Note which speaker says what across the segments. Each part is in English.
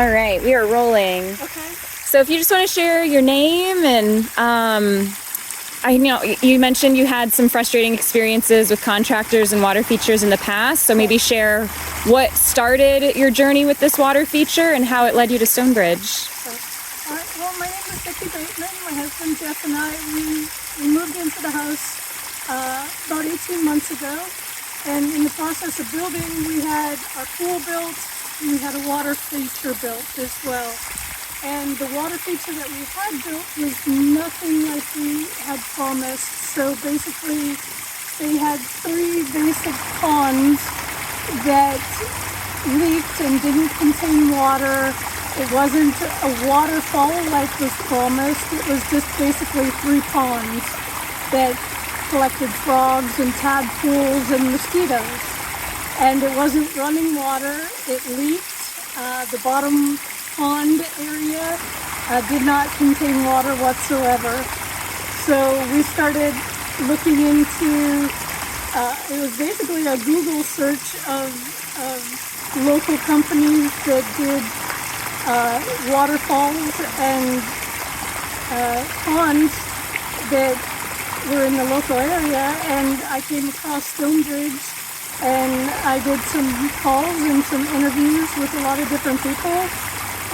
Speaker 1: All right, we are rolling.
Speaker 2: Okay.
Speaker 1: So if you just want to share your name and I know you mentioned you had some frustrating experiences with contractors and water features in the past, so maybe share what started your journey with this water feature and how it led you to Stonebridge.
Speaker 2: All right. Well, my name is Vicki. My husband Jeff and I, we moved into the house about 18 months ago, and in the process of building, we had our pool built, and we had a water feature built as well. And the water feature that we had built was nothing like we had promised. So basically, they had 3 basic ponds that leaked and didn't contain water. It wasn't a waterfall like was promised. It was just basically 3 ponds that collected frogs and tadpoles and mosquitoes. And it wasn't running water. It leaked. The bottom pond area did not contain water whatsoever. So we started looking into, it was basically a Google search of local companies that did waterfalls and ponds that were in the local area, and I came across Stonebridge, and I did some calls and some interviews with a lot of different people.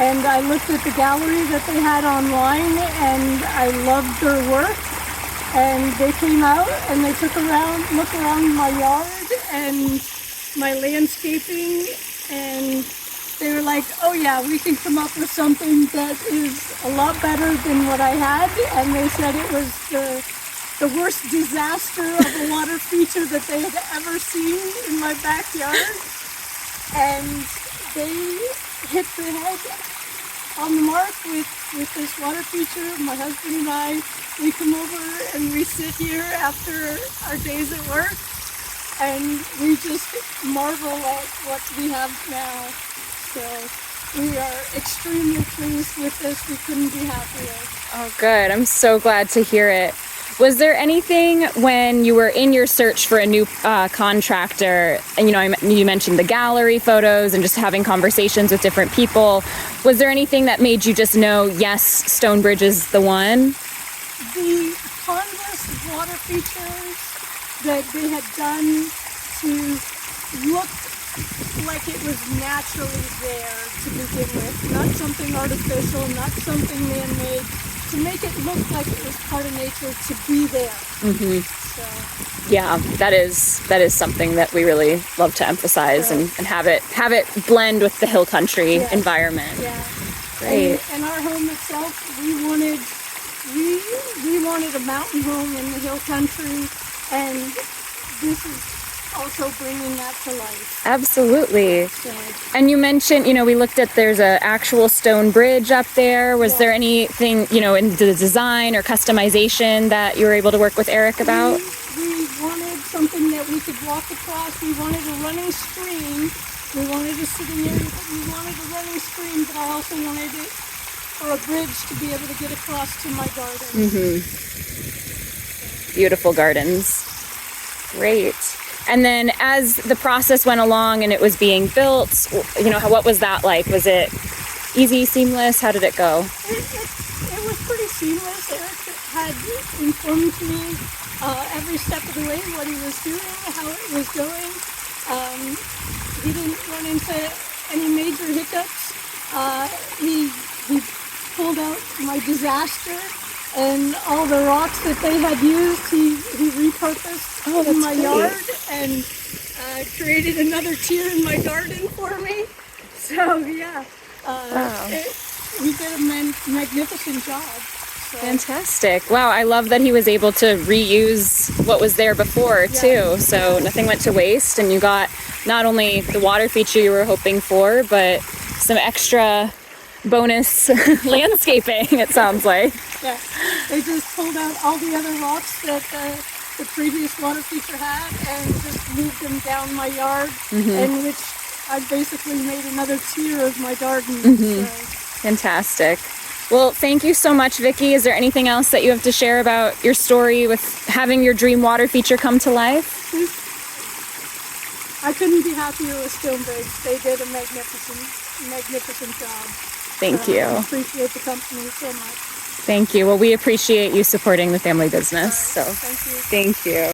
Speaker 2: And I looked at the gallery that they had online, and I loved their work. And they came out and they took a look around my yard and my landscaping, and they were like, oh yeah, we can come up with something that is a lot better than what I had. And they said it was the worst disaster of a water feature that they had ever seen in my backyard. And they hit the head on the mark with this water feature. My husband and I, we come over and we sit here after our days at work, and we just marvel at what we have now. So we are extremely pleased with this. We couldn't be happier.
Speaker 1: Oh, good. I'm so glad to hear it. Was there anything when you were in your search for a new contractor, and you mentioned the gallery photos and just having conversations with different people, was there anything that made you just know, yes, Stonebridge is the one?
Speaker 2: The pondless water features that they had done to look like it was naturally there to begin with, not something artificial, not something man-made, to make it look like it was part of nature, to be there.
Speaker 1: Mm-hmm.
Speaker 2: So.
Speaker 1: Yeah, that is something that we really love to emphasize, and have it blend with the hill country environment.
Speaker 2: Yeah.
Speaker 1: Great.
Speaker 2: And our home itself, we wanted a mountain home in the hill country, and this is also bringing that to life.
Speaker 1: Absolutely.
Speaker 2: So.
Speaker 1: And you mentioned, we looked at, there's an actual stone bridge up there. Was there anything, in the design or customization that you were able to work with Eric about?
Speaker 2: We wanted something that we could walk across. We wanted a running stream. We wanted a sitting area, but we wanted a running stream, but I also wanted it for a bridge to be able to get across to my garden.
Speaker 1: Mm-hmm. Beautiful gardens. Great. And then as the process went along and it was being built, what was that like? Was it easy, seamless? How did it go?
Speaker 2: It was pretty seamless. Eric had informed me every step of the way what he was doing, how it was going. He didn't run into any major hiccups. He pulled out my disaster, and all the rocks that they had used, he repurposed in my yard, and created another tier in my garden for me. So yeah, he did a magnificent job. So.
Speaker 1: Fantastic. Wow, I love that he was able to reuse what was there before too. So nothing went to waste, and you got not only the water feature you were hoping for, but some extra bonus landscaping, it sounds like.
Speaker 2: Yeah, they just pulled out all the other rocks that the previous water feature had and just moved them down my yard, and which I basically made another tier of my garden. So.
Speaker 1: Fantastic. Well, thank you so much, Vicki. Is there anything else that you have to share about your story with having your dream water feature come to life?
Speaker 2: I couldn't be happier with Stonebridge. They did a magnificent magnificent job.
Speaker 1: Thank you.
Speaker 2: I appreciate the company so much.
Speaker 1: Thank you. Well, we appreciate you supporting the family business. So
Speaker 2: Thank you.
Speaker 1: thank you.